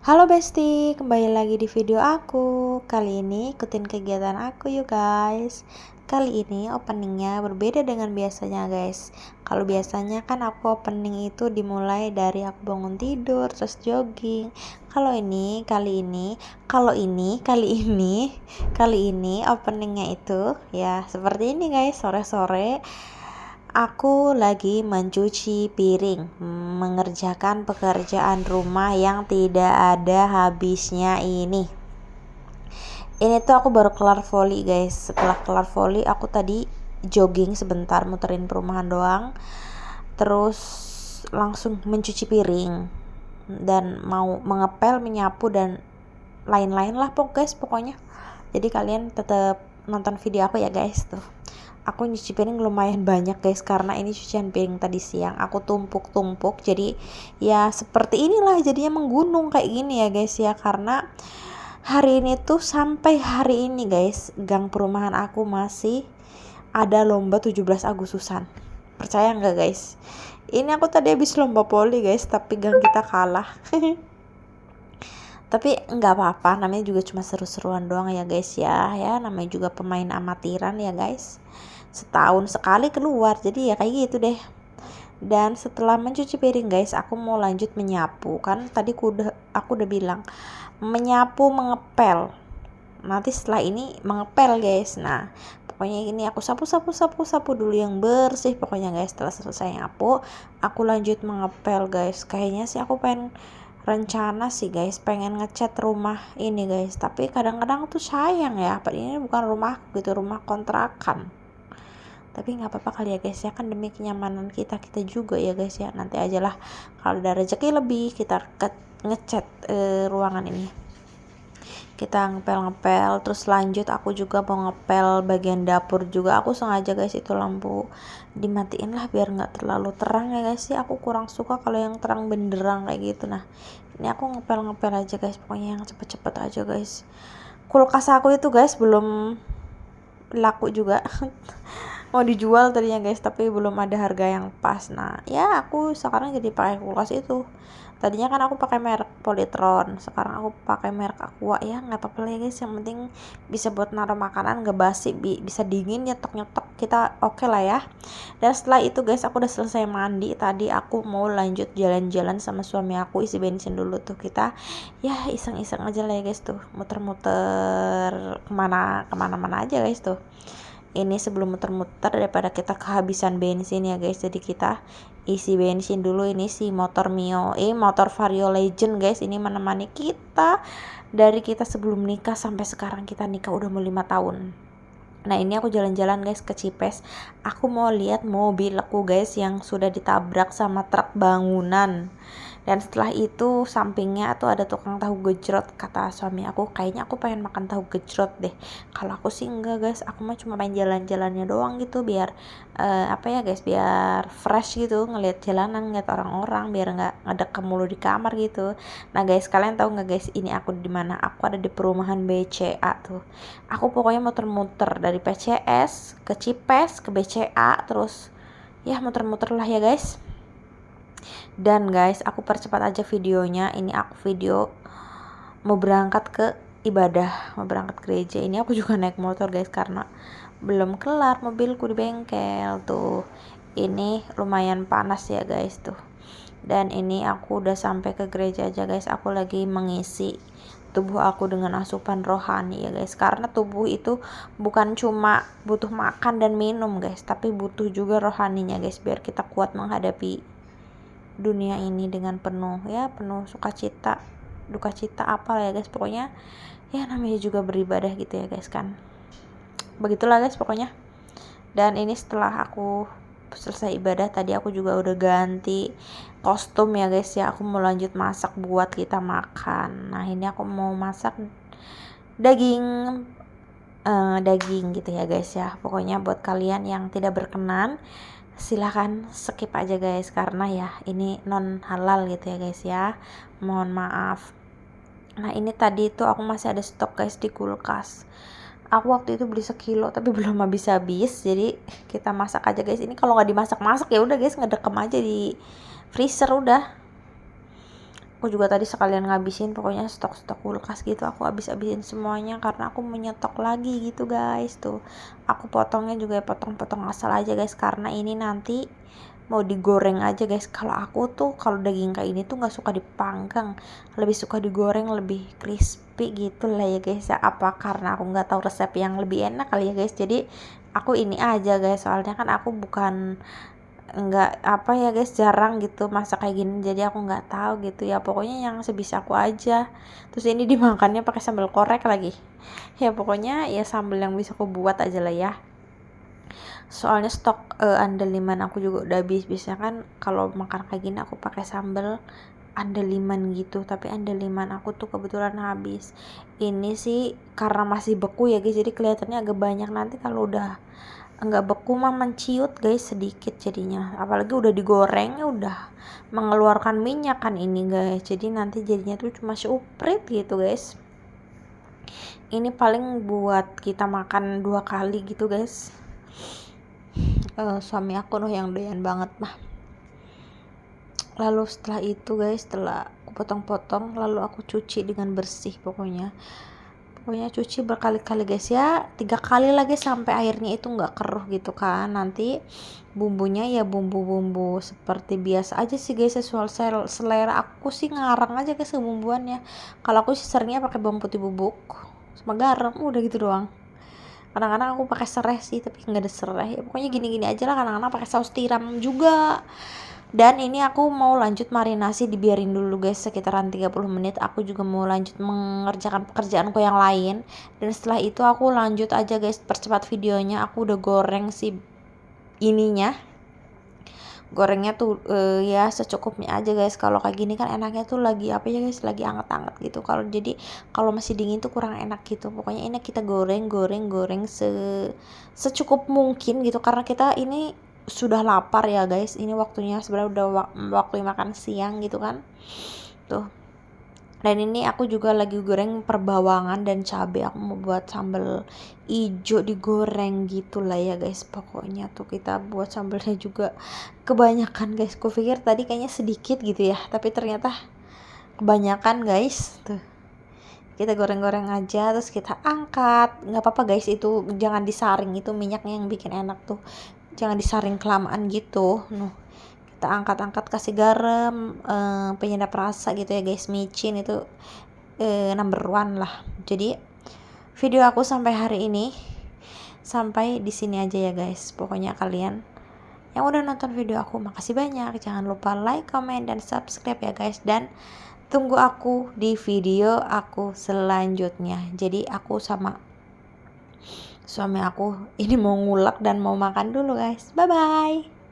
Halo Besti, kembali lagi di video aku. Kali ini ikutin kegiatan aku yuk guys. Kali ini openingnya berbeda dengan biasanya guys. Kalau biasanya kan aku opening itu dimulai dari aku bangun tidur terus jogging. Kali ini openingnya itu ya seperti ini guys, sore-sore aku lagi mencuci piring, mengerjakan pekerjaan rumah yang tidak ada habisnya ini. Ini tuh aku baru kelar volley guys. Setelah kelar volley aku tadi jogging sebentar muterin perumahan doang. Terus langsung mencuci piring dan mau mengepel, menyapu dan lain-lain lah pokoknya. Jadi kalian tetap nonton video aku ya guys tuh. Aku nyuci piring lumayan banyak guys, karena ini cucian piring tadi siang aku tumpuk-tumpuk, jadi ya seperti inilah jadinya menggunung kayak gini ya guys ya. Karena hari ini tuh sampai hari ini guys, gang perumahan aku masih ada lomba 17 Agustusan. Percaya nggak guys? Ini aku tadi habis lomba poli guys, tapi gang kita kalah. Tapi nggak apa-apa, namanya juga cuma seru-seruan doang ya guys ya namanya juga pemain amatiran ya guys, setahun sekali keluar, jadi ya kayak gitu deh. Dan setelah mencuci piring guys, aku mau lanjut menyapu. Kan tadi aku udah bilang menyapu, mengepel, nanti setelah ini mengepel guys. Nah pokoknya ini aku sapu dulu yang bersih pokoknya guys. Setelah selesai nyapu aku lanjut mengepel guys. Kayaknya sih aku rencana sih guys pengen ngecat rumah ini guys, tapi kadang-kadang tuh sayang ya, ini bukan rumah gitu, rumah kontrakan. Tapi nggak apa-apa kali ya guys ya, kan demi kenyamanan kita juga ya guys ya. Nanti aja lah kalau ada rezeki lebih kita ngecat ruangan ini, kita ngepel terus lanjut. Aku juga mau ngepel bagian dapur juga. Aku sengaja guys itu lampu dimatiin lah biar nggak terlalu terang ya guys sih. Aku kurang suka kalau yang terang benderang kayak gitu. Nah ini aku ngepel aja guys, pokoknya yang cepet-cepet aja guys. Kulkas aku itu guys belum laku juga. Mau dijual tadinya guys, tapi belum ada harga yang pas. Nah ya aku sekarang jadi pakai kulkas itu. Tadinya kan aku pakai merek Polytron, sekarang aku pakai merek Aqua. Ya nggak apa-apa ya guys, yang penting bisa buat naruh makanan nggak basi, bisa dingin, nyetok kita oke lah ya. Dan setelah itu guys aku udah selesai mandi. Tadi aku mau lanjut jalan-jalan sama suami aku, isi bensin dulu tuh. Kita ya iseng-iseng aja lah ya guys tuh, muter-muter kemana-mana aja guys tuh. Ini sebelum muter-muter daripada kita kehabisan bensin ya guys, jadi kita isi bensin dulu. Ini si motor Mio, motor Vario Legend guys, ini menemani kita dari kita sebelum nikah sampai sekarang. Kita nikah udah mau 5 tahun. Nah ini aku jalan-jalan guys ke Cipes, aku mau lihat mobil aku guys yang sudah ditabrak sama truk bangunan. Dan setelah itu sampingnya tuh ada tukang tahu gejrot. Kata suami aku, kayaknya aku pengen makan tahu gejrot deh. Kalau aku sih enggak guys, aku mah cuma pengen jalan-jalannya doang gitu, biar apa ya guys, biar fresh gitu, ngeliat jalanan, ngeliat orang-orang, biar nggak ngedek mulu di kamar gitu. Nah guys, kalian tahu nggak guys ini aku di mana? Aku ada di perumahan BCA tuh. Aku pokoknya muter-muter dari PCS ke Cipes ke BCA, terus ya muter-muter lah ya guys. Dan guys aku percepat aja videonya. Ini aku video mau berangkat ke ibadah, mau berangkat gereja. Ini aku juga naik motor guys, karena belum kelar mobilku di bengkel tuh. Ini lumayan panas ya guys tuh. Dan ini aku udah sampai ke gereja aja guys. Aku lagi mengisi tubuh aku dengan asupan rohani ya guys, karena tubuh itu bukan cuma butuh makan dan minum guys, tapi butuh juga rohaninya guys, biar kita kuat menghadapi dunia ini dengan penuh sukacita, duka cita apa ya guys. Pokoknya ya namanya juga beribadah gitu ya guys kan, begitulah guys pokoknya. Dan ini setelah aku selesai ibadah tadi, aku juga udah ganti kostum ya guys ya. Aku mau lanjut masak buat kita makan. Nah ini aku mau masak daging gitu ya guys ya. Pokoknya buat kalian yang tidak berkenan silahkan skip aja guys, karena ya ini non halal gitu ya guys ya, mohon maaf. Nah ini tadi tuh aku masih ada stok guys di kulkas. Aku waktu itu beli sekilo tapi belum habis, jadi kita masak aja guys. Ini kalau nggak dimasak ya udah guys, ngedekem aja di freezer udah. Aku juga tadi sekalian ngabisin pokoknya stok-stok kulkas gitu, aku habis-habisin semuanya karena aku menyetok lagi gitu guys. Tuh aku potongnya juga potong-potong asal aja guys, karena ini nanti mau digoreng aja guys. Kalau aku tuh kalau daging kayak ini tuh nggak suka dipanggang, lebih suka digoreng, lebih crispy gitu lah ya guys ya. Apa karena aku nggak tahu resep yang lebih enak kali ya guys, jadi aku ini aja guys, soalnya kan aku bukan nggak apa ya guys, jarang gitu masak kayak gini, jadi aku nggak tahu gitu ya. Pokoknya yang sebisa aku aja. Terus ini dimakannya pakai sambal korek lagi ya, pokoknya ya sambal yang bisa aku buat aja lah ya. Soalnya stok andaliman aku juga udah habis. Biasanya kan kalau makan kayak gini aku pakai sambal andaliman gitu, tapi andaliman aku tuh kebetulan habis. Ini sih karena masih beku ya guys, jadi kelihatannya agak banyak. Nanti kalau udah enggak beku mah menciut guys, sedikit jadinya, apalagi udah digoreng ya udah mengeluarkan minyak kan ini guys, jadi nanti jadinya tuh cuma seuprit gitu guys. Ini paling buat kita makan 2 kali gitu guys. Suami aku loh yang doyan banget mah. Lalu setelah itu guys, setelah aku potong-potong lalu aku cuci dengan bersih. Pokoknya cuci berkali-kali guys ya, 3 kali lagi sampai airnya itu nggak keruh gitu kan. Nanti bumbunya ya bumbu-bumbu seperti biasa aja sih guys, sesuai selera aku sih, ngarang aja guys bumbuannya. Kalau aku sih seringnya pakai bawang putih bubuk sama garam, udah gitu doang. Kadang-kadang aku pakai serai sih, tapi nggak ada serai ya, pokoknya gini-gini aja lah. Kadang-kadang pakai saus tiram juga. Dan ini aku mau lanjut marinasi, dibiarin dulu guys sekitaran 30 menit. Aku juga mau lanjut mengerjakan pekerjaanku yang lain. Dan setelah itu aku lanjut aja guys, percepat videonya. Aku udah goreng si ininya. Gorengnya tuh ya secukupnya aja guys. Kalau kayak gini kan enaknya tuh lagi apa ya guys, lagi anget-anget gitu. Kalau masih dingin tuh kurang enak gitu. Pokoknya ini kita goreng secukup mungkin gitu, karena kita ini sudah lapar ya guys. Ini waktunya sebenarnya udah waktu makan siang gitu kan. Tuh. Dan ini aku juga lagi goreng perbawangan dan cabai. Aku mau buat sambal ijo digoreng gitu lah ya guys. Pokoknya tuh kita buat sambalnya juga kebanyakan guys. Kupikir tadi kayaknya sedikit gitu ya, tapi ternyata kebanyakan guys. Tuh kita goreng-goreng aja, terus kita angkat. Nggak apa-apa guys, itu jangan disaring, itu minyaknya yang bikin enak tuh, jangan disaring kelamaan gitu. Kita angkat-angkat, kasih garam, penyedap rasa gitu ya guys, micin itu number one lah. Jadi video aku sampai hari ini sampai di sini aja ya guys. Pokoknya kalian yang udah nonton video aku, makasih banyak. Jangan lupa like, comment, dan subscribe ya guys. Dan tunggu aku di video aku selanjutnya. Jadi aku sama suami aku ini mau ngulek dan mau makan dulu guys. Bye bye.